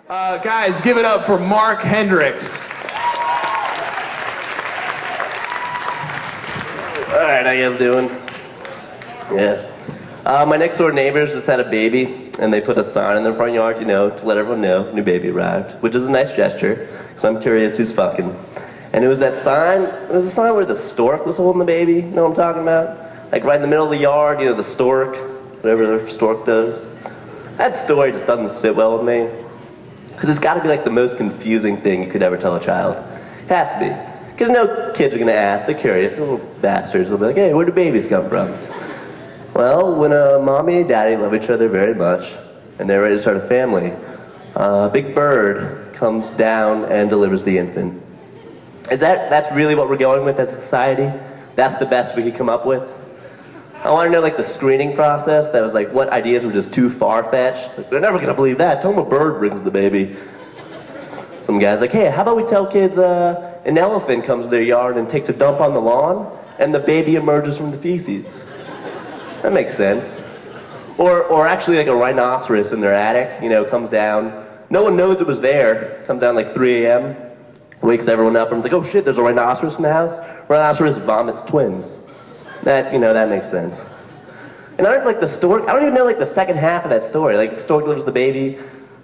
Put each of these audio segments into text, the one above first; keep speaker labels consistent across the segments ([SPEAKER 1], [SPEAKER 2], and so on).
[SPEAKER 1] Guys, give it up for Mark Hendricks.
[SPEAKER 2] Alright, how you guys doing? Yeah. My next door neighbors just had a baby, and they put a sign in their front yard, you know, to let everyone know new baby arrived, which is a nice gesture, because I'm curious who's fucking. And it was that sign, it was a sign where the stork was holding the baby, you know what I'm talking about? Like right in the middle of the yard, you know, the stork, whatever the stork does. That story just doesn't sit well with me. Because it's got to be like the most confusing thing you could ever tell a child. It has to be. Because no kids are going to ask, they're curious, little bastards will be like, hey, where do babies come from? Well, when mommy and daddy love each other very much, and they're ready to start a family, a big bird comes down and delivers the infant. That's really what we're going with as a society? That's the best we could come up with? I want to know like the screening process, that was like what ideas were just too far-fetched. Like, they're never going to believe that, tell them a bird brings the baby. Some guy's like, hey, how about we tell kids an elephant comes to their yard and takes a dump on the lawn, and the baby emerges from the feces. That makes sense. Or actually like a rhinoceros in their attic, you know, comes down. No one knows it was there. Comes down like 3 a.m., wakes everyone up, and it's like, oh shit, there's a rhinoceros in the house? Rhinoceros vomits twins. That, you know, that makes sense. And I don't like the stork, I don't even know like the second half of that story. Like the stork delivers the baby.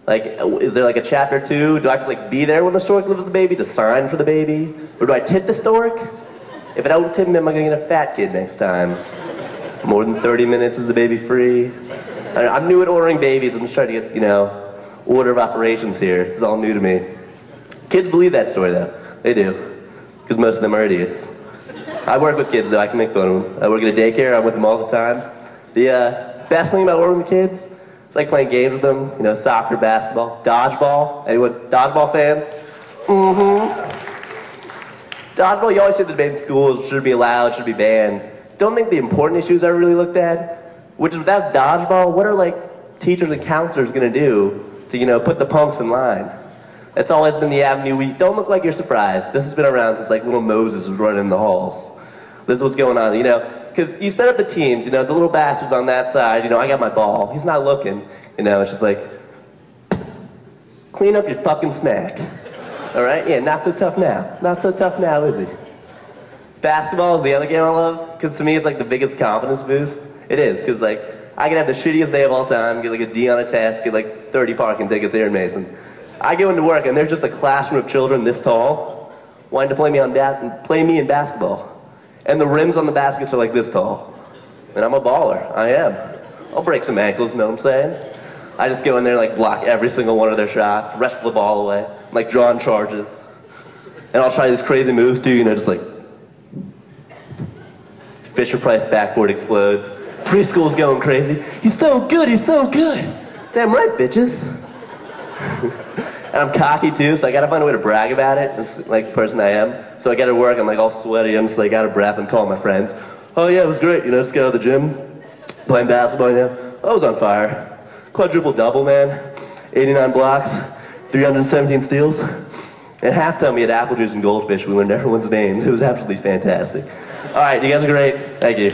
[SPEAKER 2] Like, is there like a chapter 2? Do I have to like be there when the stork delivers the baby to sign for the baby? Or do I tip the stork? If I don't tip him, am I gonna get a fat kid next time? More than 30 minutes is the baby free? I'm new at ordering babies. I'm just trying to get, you know, order of operations here. This is all new to me. Kids believe that story though. They do. Because most of them are idiots. I work with kids though. I can make fun of them. I work at a daycare. I'm with them all the time. The best thing about working with kids, it's like playing games with them. You know, soccer, basketball, dodgeball. Anyone dodgeball fans? Mm-hmm. Dodgeball, you always hear the debate in schools. Should it be allowed? Should it be banned? Don't think the important issues are really looked at. Which is without dodgeball, what are like teachers and counselors gonna do to, you know, put the punks in line? That's always been the avenue. We don't look like you're surprised. This has been around since like little Moses was running in the halls. This is what's going on, you know, because you set up the teams, you know, the little bastards on that side, you know, I got my ball. He's not looking, you know, it's just like, clean up your fucking snack. All right? Yeah, not so tough now. Not so tough now, is he? Basketball is the other game I love, because to me it's like the biggest confidence boost. It is, because like, I can have the shittiest day of all time, get like a D on a test, get like 30 parking tickets here in Mason. I go into work and there's just a classroom of children this tall, wanting to play me in basketball. And the rims on the baskets are like this tall. And I'm a baller, I am. I'll break some ankles, you know what I'm saying? I just go in there and like block every single one of their shots, wrestle the ball away, like drawing charges. And I'll try these crazy moves too, you know, just like, Fisher-Price backboard explodes. Preschool's going crazy. He's so good, he's so good. Damn right, bitches. And I'm cocky too, so I gotta find a way to brag about it. That's like the person I am. So I get to work, I'm like all sweaty, I'm just like out of breath and calling my friends. Oh yeah, it was great, you know, just got out of the gym, playing basketball, you know. I was on fire. Quadruple double, man. 89 blocks, 317 steals. At halftime we had apple juice and goldfish, we learned everyone's names. It was absolutely fantastic. All right, you guys are great. Thank you.